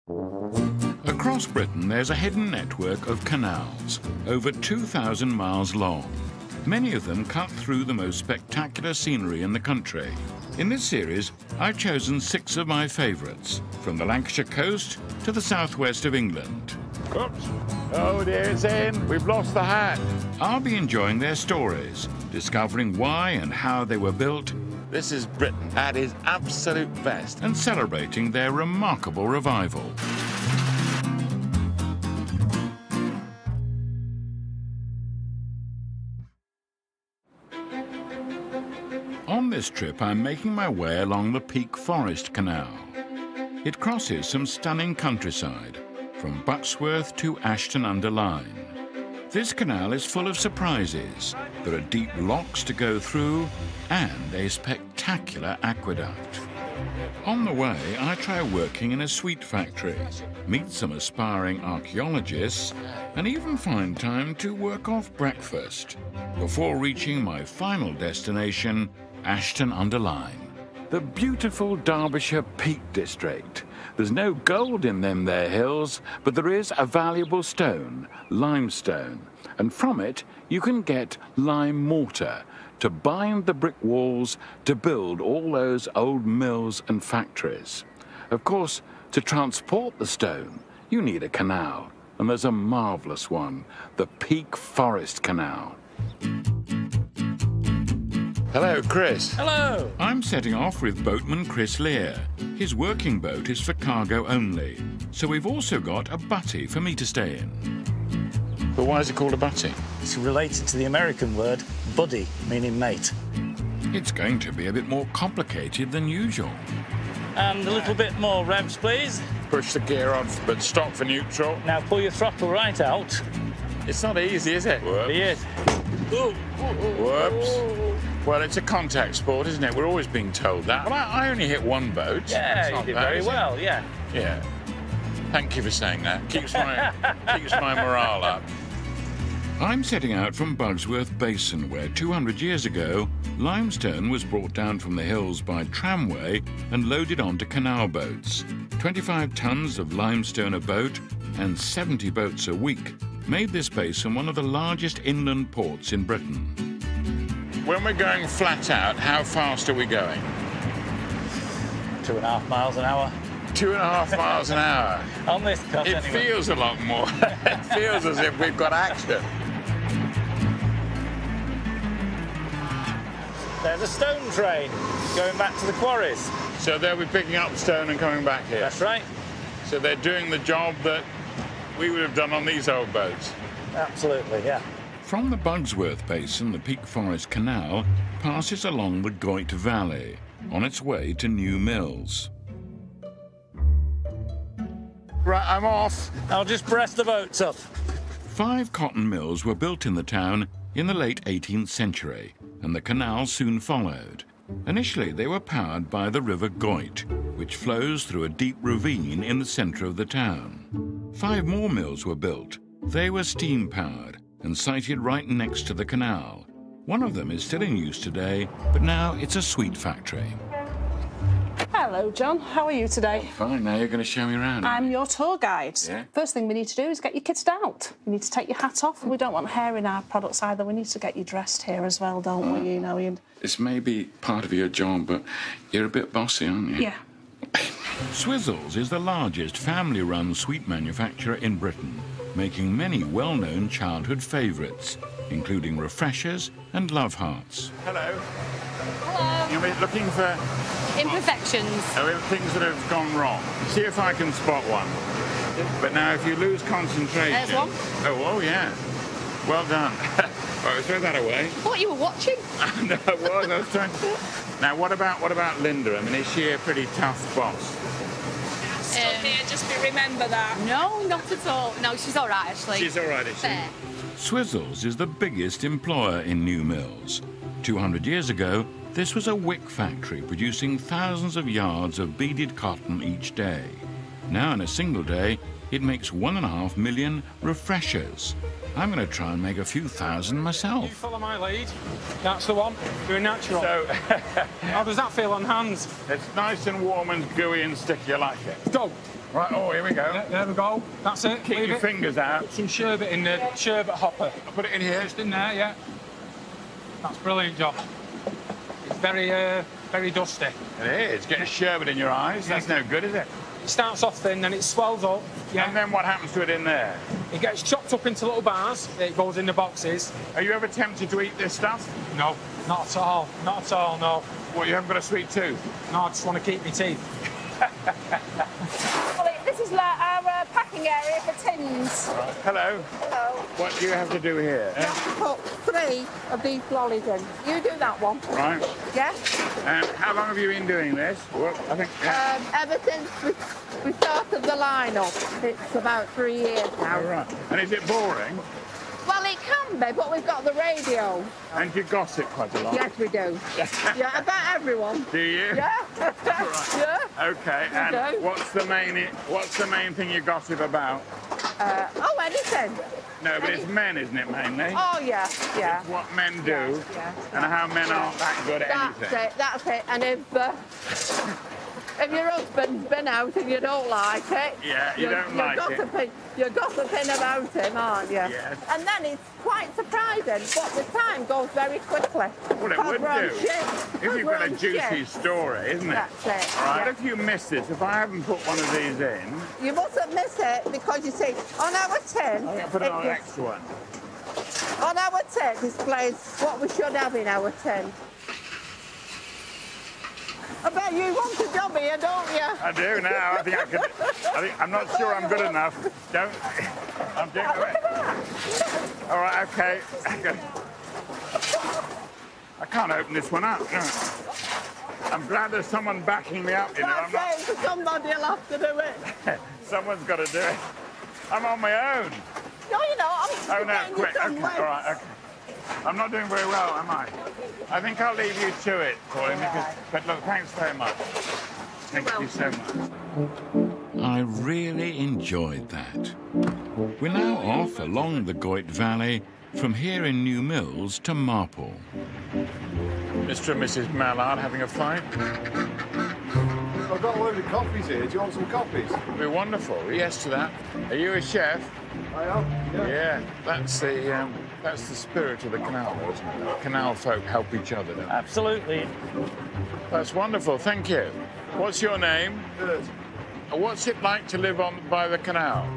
Across Britain, there's a hidden network of canals, over 2,000 miles long. Many of them cut through the most spectacular scenery in the country. In this series, I've chosen 6 of my favourites, from the Lancashire coast to the southwest of England. Oops. Oh dear, it's in. We've lost the hat. I'll be enjoying their stories, discovering why and how they were built, This is Britain at its absolute best. and celebrating their remarkable revival. On this trip, I'm making my way along the Peak Forest Canal. It crosses some stunning countryside, from Bucksworth to Ashton-under-Lyne. This canal is full of surprises. There are deep locks to go through and a spectacular aqueduct. On the way, I try working in a sweet factory, meet some aspiring archaeologists, and even find time to work off breakfast before reaching my final destination, Ashton-under-Lyne. The beautiful Derbyshire Peak District. There's no gold in them there hills, but there is a valuable stone, limestone, and from it you can get lime mortar to bind the brick walls to build all those old mills and factories. Of course, to transport the stone, you need a canal, and there's a marvellous one, the Peak Forest Canal. Hello, Chris. Hello! I'm setting off with boatman Chris Lear. His working boat is for cargo only, so we've also got a butty for me to stay in. But why is it called a butty? It's related to the American word buddy, meaning mate. It's going to be a bit more complicated than usual. And a little bit more revs, please. Push the gear on, but stop for neutral. Now pull your throttle right out. It's not easy, is it? Whoops. Yes. Whoops. Well, it's a contact sport, isn't it? We're always being told that. Well, I only hit one boat. Yeah, It's you not did bad, very is it? well, yeah. Yeah. Thank you for saying that. Keeps my morale up. I'm setting out from Bugsworth Basin, where 200 years ago, limestone was brought down from the hills by tramway and loaded onto canal boats. 25 tons of limestone a boat and 70 boats a week made this basin one of the largest inland ports in Britain. When we're going flat out, how fast are we going? 2.5 miles an hour. 2.5 miles an hour. On this cut, It anyway. feels a lot more. It feels as if we've got action. There's a stone train going back to the quarries. So they'll be picking up stone and coming back here. That's right. So they're doing the job that we would have done on these old boats. Absolutely, yeah. From the Bugsworth Basin, the Peak Forest Canal passes along the Goyt Valley on its way to new mills. Right, I'm off. I'll just press the boats up. 5 cotton mills were built in the town in the late 18th century, and the canal soon followed. Initially, they were powered by the River Goyt, which flows through a deep ravine in the centre of the town. 5 more mills were built. They were steam-powered and sited right next to the canal. One of them is still in use today, but now it's a sweet factory. Hello, John. How are you today? Fine, now you're going to show me around. I'm your tour guide. Yeah. First thing we need to do is get you kitted out. You need to take your hat off, and we don't want hair in our products either. We need to get you dressed here as well, don't we? You know, Ian. This may be part of your job, but you're a bit bossy, aren't you? Yeah. Swizzles is the largest family-run sweet manufacturer in Britain, making many well-known childhood favourites, including refreshers and love hearts. Hello. Hello. You're looking for Imperfections. things that have gone wrong. See if I can spot one. But now, if you lose concentration... There's one. Oh, yeah. Well done. Right, throw that away. I thought you were watching. No, I was trying to... Now, what about Linda? I mean, is she a pretty tough boss? Just remember that. No, not at all. No, she's all right, actually. She's all right, is she? Fair. Swizzles is the biggest employer in new mills. 200 years ago, this was a wick factory producing thousands of yards of beaded cotton each day. Now in a single day, it makes 1.5 million refreshers. I'm going to try and make a few thousand You myself. follow my lead. That's the one. Doing natural. So, How does that feel on hands? it's nice and warm and gooey and sticky. I like it. Go. Right, oh, here we go. Yeah, there we go. That's it. Keep Leave your it. fingers out. Some sherbet in the sherbet hopper. I'll put it in here. Just in there, yeah. That's brilliant, Josh. It's very dusty. It is. Getting sherbet in your eyes. That's no good, is it? It starts off thin, then it swells up. Yeah. And then what happens to it in there? It gets chopped up into little bars. It goes in the boxes. Are you ever tempted to eat this stuff? No, not at all. Not at all, no. What, you haven't got a sweet tooth? No, I just want to keep my teeth. Well, this is like our packing area for tins. Hello. Hello. What do you have to do here? You have to put 3 of these lollies in. You do that one. Right. Yeah? And how long have you been doing this? Well, I think... Ever since we started the lineup, it's about 3 years now. Oh, right. And is it boring? Well, it can be, but we've got the radio. And you gossip quite a lot? Yes, we do. Yeah, about everyone. Do you? Yeah. Right. Yeah. Okay, and do. what's the main thing you gossip about? Oh, anything. No, but it's men, isn't it, mainly? Oh, yeah, yeah. It's what men do, Yeah. and how men aren't that good at anything. That's it. And if your husband's been out and you don't like it, Yeah, you don't like it. You're gossiping about him, aren't you? Yes. And then it's quite surprising, but the time goes very quickly. Well, it would do. If you've got a juicy story, isn't it? That's it. All right, yeah. what if you miss this? If I haven't put one of these in, You mustn't miss it because you see, on our tin, I'm going to put it on an extra one. on our tin displays what we should have in our tin. I bet you want a job here, don't you? I do now. I think I'm not sure I'm good enough. I'm doing it. All right, okay. I can't open this one up. No. I'm glad there's someone backing me up. You know, That's it, somebody will have to do it. Someone's got to do it. I'm on my own. No, you're not. Oh no, quick. Okay, all right. Okay. I'm not doing very well, am I? I think I'll leave you to it, Pauline. But look, thanks very much. Thank you so much. I really enjoyed that. We're now off along the Goyt Valley from here in New Mills to Marple. Mr. and Mrs. Mallard having a fight. I've got a load of coffees here. Do you want some coffees? It'd be wonderful. Yes to that. Are you a chef? I am. Yeah. That's the spirit of the canal, though, isn't it? Canal folk help each other, don't they? Absolutely. That's wonderful. Thank you. What's your name? Good. What's it like to live by the canal?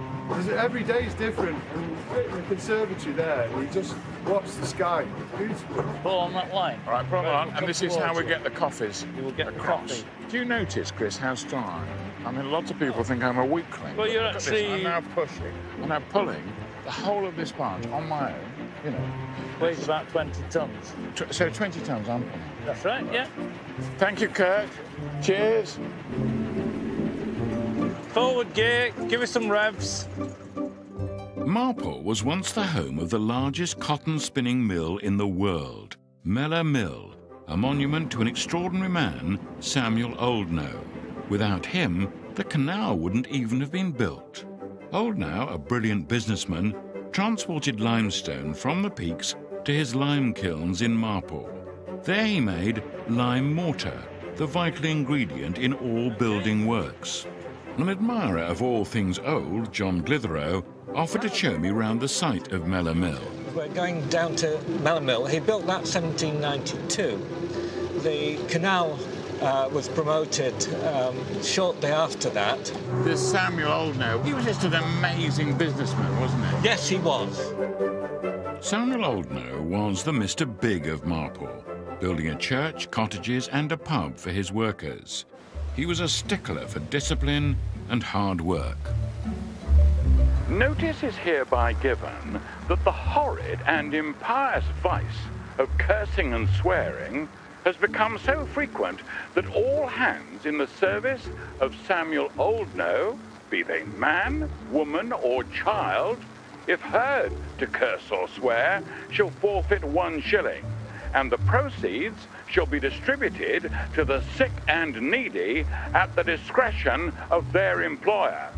Every day is different. And you sit in the conservatory there and you just watch the sky. Beautiful. Pull on that line. All right, put it on. And this is how we get the coffees. You will get the across. coffee. Do you notice, Chris, how strong I am? I mean, lots of people think I'm a weakling. Well, you're Look at this. actually- I'm now pushing. I'm now pulling the whole of this barge on my own, you know. Weighs about 20 tons. So 20 tons I'm pulling. That's right, yeah. Thank you, Kurt. Cheers. Forward gear, give us some revs. Marple was once the home of the largest cotton spinning mill in the world, Mellor Mill, a monument to an extraordinary man, Samuel Oldknow. Without him, the canal wouldn't even have been built. Oldknow, a brilliant businessman, transported limestone from the peaks to his lime kilns in Marple. There he made lime mortar, the vital ingredient in all building works. An admirer of all things old, John Clitheroe, offered to show me round the site of Mellor Mill. We're going down to Mellor Mill. He built that 1792. The canal was promoted shortly after that. This Samuel Oldknow, he was just an amazing businessman, wasn't he? Yes, he was. Samuel Oldknow was the Mr. Big of Marple, building a church, cottages and a pub for his workers. He was a stickler for discipline and hard work. Notice is hereby given that the horrid and impious vice of cursing and swearing has become so frequent that all hands in the service of Samuel Oldknow, be they man, woman or child, if heard to curse or swear, shall forfeit 1 shilling, and the proceeds shall be distributed to the sick and needy at the discretion of their employer.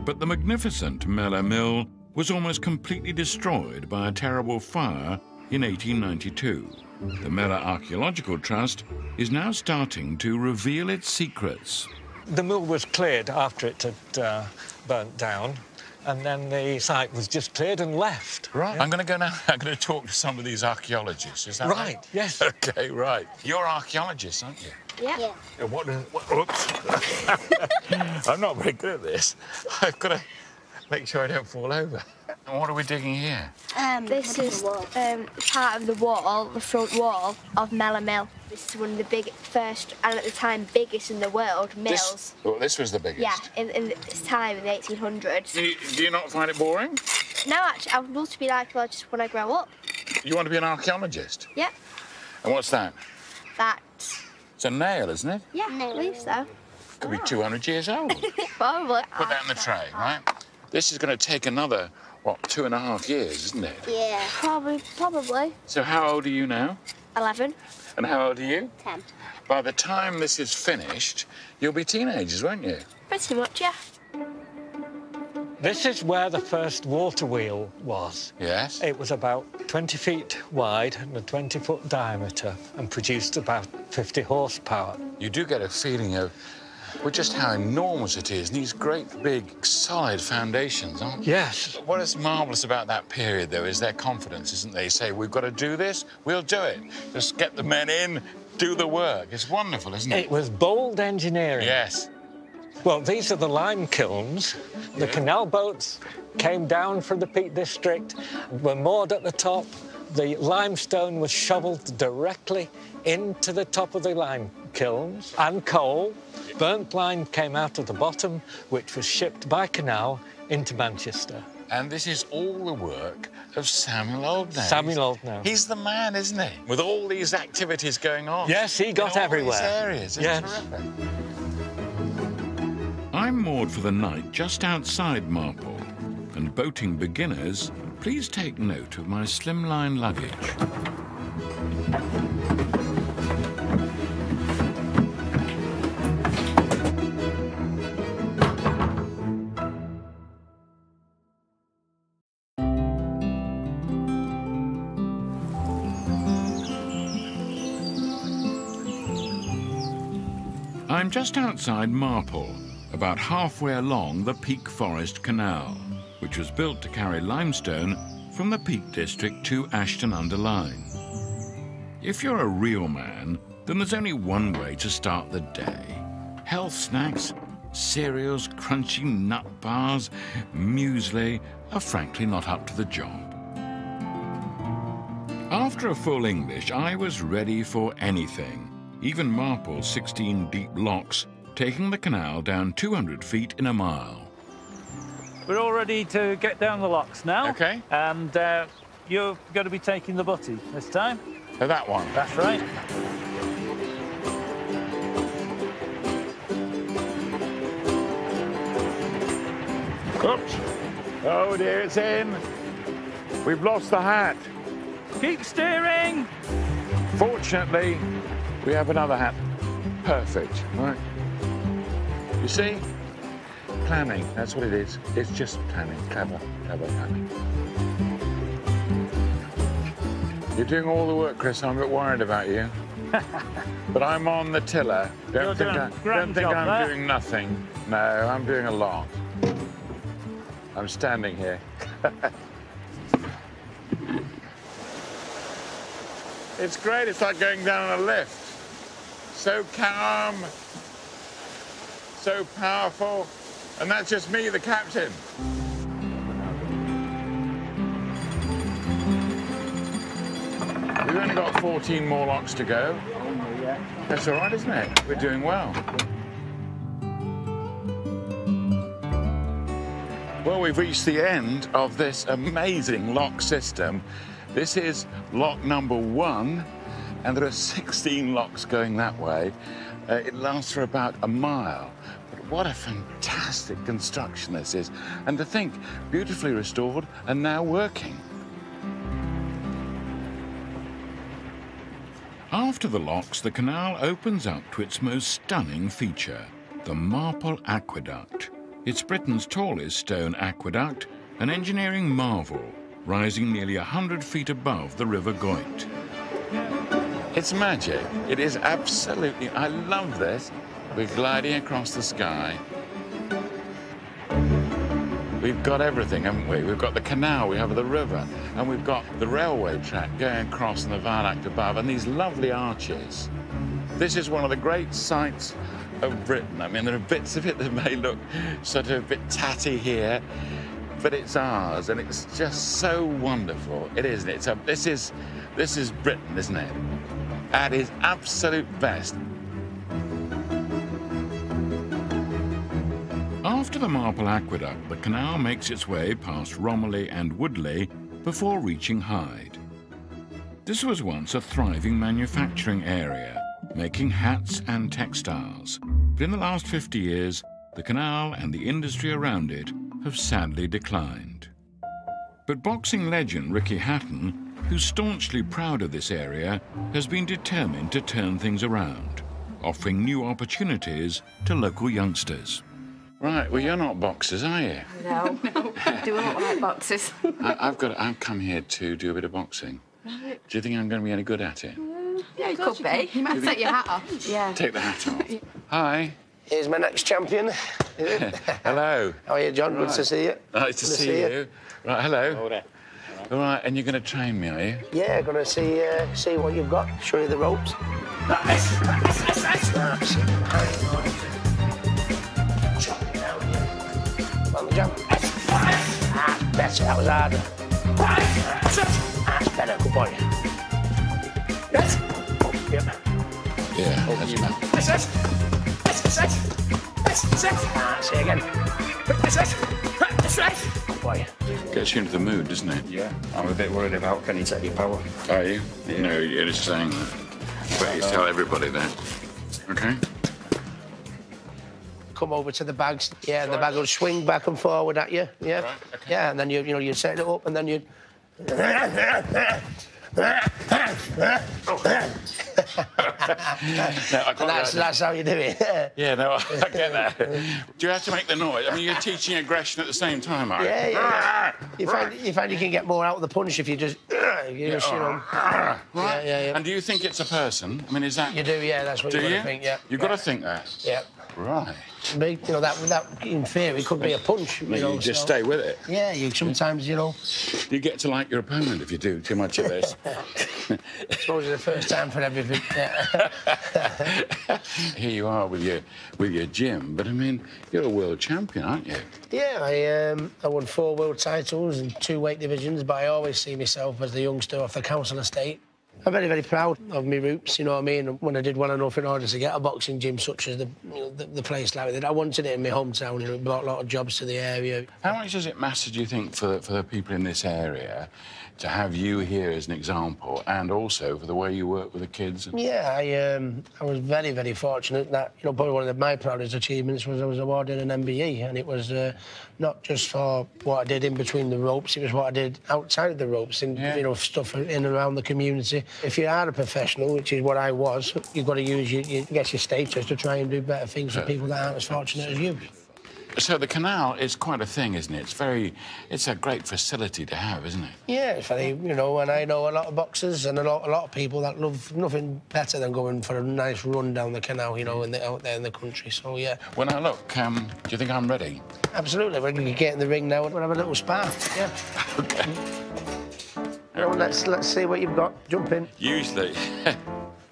But the magnificent Mellor Mill was almost completely destroyed by a terrible fire in 1892. The Mellor Archaeological Trust is now starting to reveal its secrets. The mill was cleared after it had burnt down, and then the site was just cleared and left. Right. I'm going to go now. I'm going to talk to some of these archaeologists. Is that right? Right, yes. OK, right. You're archaeologists, aren't you? Yeah. Oops. I'm not very good at this. I've got to make sure I don't fall over. And what are we digging here? This is part of the wall, the front wall of Mellor Mill. This is one of the first, and at the time biggest in the world, mills. This was the biggest? Yeah, in this time, in the 1800s. Do you not find it boring? No, actually, I would love to be an archaeologist when I grow up. You want to be an archaeologist? Yeah. And what's that? That's... It's a nail, isn't it? Yeah, I believe so. Could be 200 years old. Probably. Put that in the tray, right? This is going to take another, what, 2.5 years, isn't it? Yeah. Probably. So how old are you now? 11. And how old are you? 10. By the time this is finished, you'll be teenagers, won't you? Pretty much, yeah. This is where the first water wheel was. Yes. It was about 20 feet wide and a 20-foot diameter and produced about 50 horsepower. You do get a feeling of, well, just how enormous it is, and these great, big, solid foundations, aren't they? Yes. What is marvellous about that period, though, is their confidence, isn't they? Say, we've got to do this, we'll do it. Just get the men in, do the work. It's wonderful, isn't it? It was bold engineering. Yes. Well, these are the lime kilns. The canal boats came down from the Peak District, were moored at the top. The limestone was shovelled directly into the top of the lime kilns, and coal. Burnt lime came out of the bottom, which was shipped by canal into Manchester. And this is all the work of Samuel Oldknow. Samuel Oldknow. He's the man, isn't he? With all these activities going on. Yes, he got everywhere. These areas. It's terrific. I'm moored for the night just outside Marple, and boating beginners, please take note of my slimline luggage. I'm just outside Marple, about halfway along the Peak Forest Canal, which was built to carry limestone from the Peak District to Ashton-under-Lyne. If you're a real man, then there's only one way to start the day. Health snacks, cereals, crunchy nut bars, muesli are frankly not up to the job. After a full English, I was ready for anything, even Marple's 16 deep locks, taking the canal down 200 feet in a mile. We're all ready to get down the locks now. OK. And you're going to be taking the butty this time. That one. That's right. Oops. Oh dear, it's in. We've lost the hat. Keep steering. Fortunately, we have another hat. Perfect, right? You see? Planning, that's what it is. It's just planning. Clever planning. You're doing all the work, Chris. I'm a bit worried about you. But I'm on the tiller. Don't think I'm doing nothing. No, I'm doing a lot. I'm standing here. It's great. It's like going down a lift. So calm, so powerful. And that's just me, the captain. We've only got 14 more locks to go. That's all right, isn't it? We're doing well. Well, we've reached the end of this amazing lock system. This is lock number 1, and there are 16 locks going that way. It lasts for about a mile. But what a fantastic construction this is. And to think, beautifully restored and now working. After the locks, the canal opens up to its most stunning feature, the Marple Aqueduct. It's Britain's tallest stone aqueduct, an engineering marvel, rising nearly 100 feet above the River Goyt. It's magic. It is absolutely... I love this. We're gliding across the sky. We've got everything, haven't we? We've got the canal, we have the river, and we've got the railway track going across and the viaduct above, and these lovely arches. This is one of the great sights of Britain. I mean, there are bits of it that may look sort of a bit tatty here, but it's ours, and it's just so wonderful. It is, isn't it? This is Britain, isn't it? At its absolute best. After the Marple Aqueduct, the canal makes its way past Romiley and Woodley before reaching Hyde. This was once a thriving manufacturing area, making hats and textiles. But in the last 50 years, the canal and the industry around it have sadly declined. But boxing legend Ricky Hatton, who's staunchly proud of this area, has been determined to turn things around, offering new opportunities to local youngsters. Right, well, you're not boxers, are you? No, do a lot like boxes. I've come here to do a bit of boxing. Right. Do you think I'm going to be any good at it? Yeah, you could be. You might take your hat off. Yeah. Take the hat off. Hi. Here's my next champion. Hello. How are you, John? Right. Good to see you. Nice to see you. Right, hello. All right, and you're going to train me, are you? Yeah, going to see what you've got. Show you the ropes. On the jump. That's better. That was harder. That's better. Good boy. Yes. Yep. Yeah. Say again. Good boy. Gets you into the mood, doesn't it? Yeah. I'm a bit worried about can he take your power. Are you? Yeah. No, you're just saying that. But you tell everybody that. Okay. Come over to the bags. Yeah, and the bag will swing back and forward at you. Yeah. Right, okay. Yeah, and then you set it up, and then you. That's how you do it. Yeah, no, I get that. Do you have to make the noise? I mean, you're teaching aggression at the same time, are you? Yeah. You find you can get more out of the punch if you just, Right. Yeah. And do you think it's a person? I mean, is that... You do, yeah, that's what you've got to think, yeah. You've got to think that? Yeah. Right. That in theory could be a punch. You just stay with it. Yeah, you sometimes, You get to like your opponent if you do too much of this. I suppose it's the first time for everything. Yeah. Here you are with your gym, but I mean, you're a world champion, aren't you? Yeah, I won 4 world titles and 2 weight divisions, but I always see myself as the youngster off the council estate. I'm very, very proud of my roots, you know what I mean? When I did well enough in order to get a boxing gym such as the place like that, I wanted it in my hometown, it brought a lot of jobs to the area. How much does it matter, do you think, for the people in this area to have you here as an example, and also for the way you work with the kids? Yeah, I was very, very fortunate that, probably one of my proudest achievements was I was awarded an MBE, and it was not just for what I did in between the ropes, it was what I did outside of the ropes, and stuff in and around the community. If you are a professional, which is what I was, you've got to use your status to try and do better things for people that aren't as fortunate as you. So the canal is quite a thing, isn't it? It's a great facility to have, isn't it? Yeah, it's very, and I know a lot of boxers and a lot of people that love nothing better than going for a nice run down the canal, out there in the country, so yeah. Well, now, look, do you think I'm ready? Absolutely, we're going to get in the ring now and we'll have a little spar, yeah. OK. Let's see what you've got. Jump in. Usually,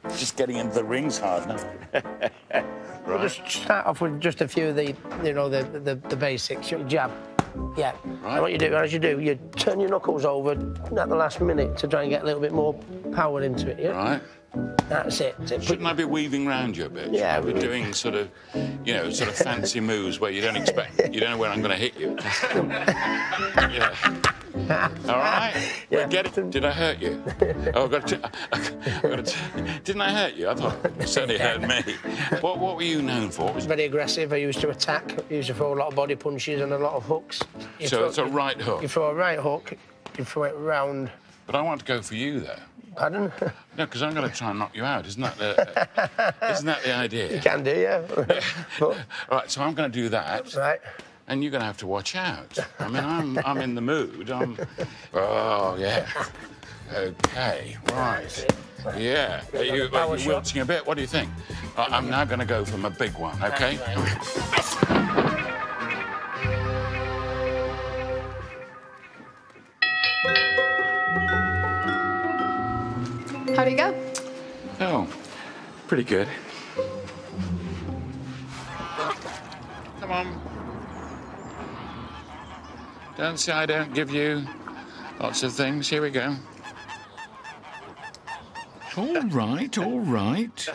just getting into the ring's hard now. We'll just start off with just a few of the basics. Your jab. Yeah. Right. And what you do, as you do, you turn your knuckles over at the last minute to try and get a little bit more power into it, yeah? Right. That's it. Shouldn't I be weaving round you a bit? Yeah. Shouldn't I be doing sort of fancy moves where you don't know where I'm going to hit you? Yeah. All right? Yeah. Well, get it. Did I hurt you? Oh, didn't I hurt you? I thought it certainly hurt me. What were you known for? Very aggressive. I used to attack. I used to throw a lot of body punches and a lot of hooks. So it's a right hook? You throw a right hook, you throw it round. But I want to go for you, though. Pardon? No, because I'm going to try and knock you out. Isn't that the idea? You can do, yeah. All right, so I'm going to do that. Right. And you're going to have to watch out. I mean, I'm in the mood. Oh, yeah. OK, right. Yeah. You're wilting a bit. What do you think? I'm now going to go for my big one, OK? How do you go? Oh, pretty good. Come on. Don't say I don't give you lots of things. Here we go. All right, all right.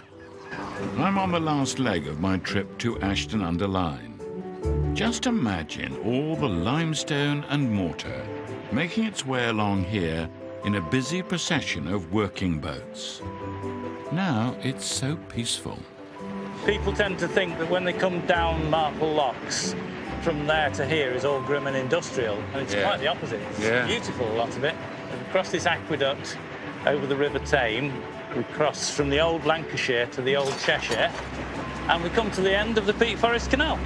I'm on the last leg of my trip to Ashton-under-Lyne. Just imagine all the limestone and mortar making its way along here in a busy procession of working boats. Now it's so peaceful. People tend to think that when they come down Marple Locks, from there to here is all grim and industrial, and it's quite the opposite. It's beautiful, a lot of it. We cross this aqueduct over the River Tame, we cross from the old Lancashire to the old Cheshire, and we come to the end of the Peak Forest Canal.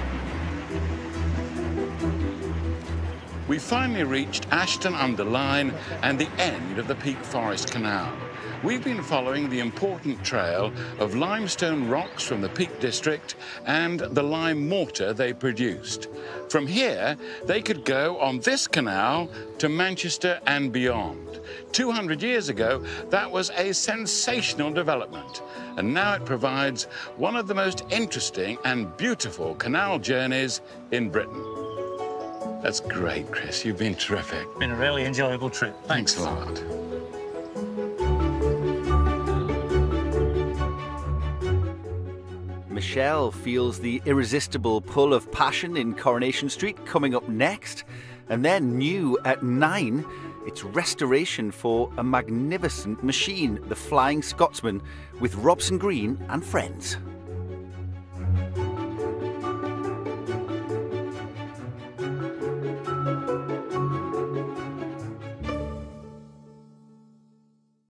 We finally reached Ashton-under-Lyne and the end of the Peak Forest Canal. We've been following the important trail of limestone rocks from the Peak District and the lime mortar they produced. From here, they could go on this canal to Manchester and beyond. 200 years ago, that was a sensational development, and now it provides one of the most interesting and beautiful canal journeys in Britain. That's great, Chris. You've been terrific. Been a really enjoyable trip. Thanks a lot. Michelle feels the irresistible pull of passion in Coronation Street coming up next. And then new at 9, it's restoration for a magnificent machine, the Flying Scotsman, with Robson Green and friends.